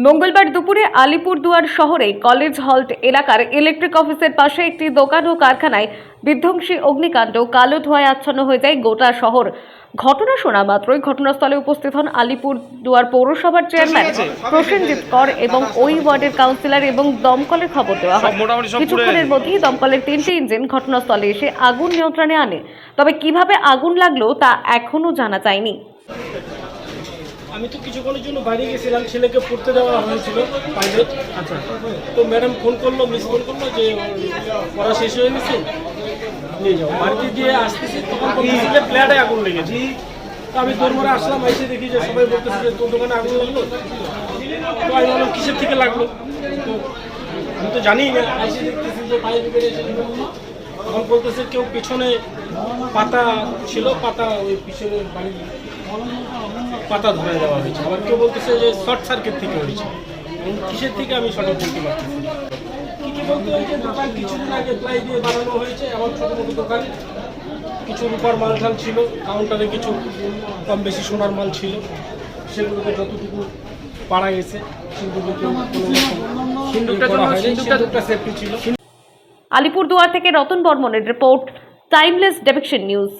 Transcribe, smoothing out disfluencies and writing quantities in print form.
মঙ্গলবার দুপুরে আলিপুরদুয়ার শহরে কলেজ হল্ট এলাকার ইলেকট্রিক অফিসের পাশে একটি দোকান ও কারখানায় বিধ্বংসী অগ্নিকাণ্ড কালো ধোঁয়ায় আচ্ছন্ন হয়ে যায় গোটা শহর। ঘটনা শোনা মাত্রই ঘটনাস্থলে উপস্থিত হন আলিপুরদুয়ার পৌরসভার চেয়ারম্যান প্রসেনজিৎ কর এবং ওই ওয়ার্ডের কাউন্সিলর এবং দমকলের খবর দেওয়া হয়। কিছুক্ষণের মধ্যেই দমকলের 3টি ইঞ্জিন ঘটনাস্থলে এসে আগুন নিয়ন্ত্রণে আনে। তবে কিভাবে আগুন লাগলো তা এখনো জানা যায়নি। আমি তো কিছুক্ষণের জন্য বাইরে গেছিলাম, ছেলেকে পড়তে দেওয়া হয়েছিল প্রাইভেট। আচ্ছা, তো ম্যাডাম ফোন করলো, মিস ফোন করলো যে পড়া শেষ হয়ে গেছে, নিয়ে যাও। বাড়িতে গিয়ে আসতেছি তখন বলতেছি যে ফ্ল্যাটে আগুন লেগেছে। তো আমি দৌড় আসলাম, এসে দেখি যে সবাই বলতেছে যে তোর দোকানে আগুন লাগলো। তো আমি বললাম কিসের থেকে লাগলো, তো আমি তো জানি না। এসে দেখতেছি যে ফায়ার ব্রিগেড এসে তখন বলতেছে কেউ পিছনে পাতা ছিল, পাতা ওই পিছনে বাড়ি পাতা ধরে দেওয়া হয়েছে। আবার কেউ বলতেছে যে শর্ট সার্কিট থেকে হয়েছে। কিসের থেকে আমি সঠিক বলতে পারতেছি না। কি বলতে হয়েছে, দোকান কিছুদিন আগে প্লাই দিয়ে বানানো হয়েছে, এমন ছোটো মোটো দোকান। কিছু রূপার মালঠাল ছিল, কাউন্টারে কিছু কম বেশি সোনার মাল ছিল, সেগুলোকে যতটুকু পাড়া গেছে সেগুলোকে সিন্দুকটা সেফটি ছিল। আলিপুরদুয়ার থেকে রতন বর্মনের রিপোর্ট, টাইমলেস ডেভিকশন নিউজ।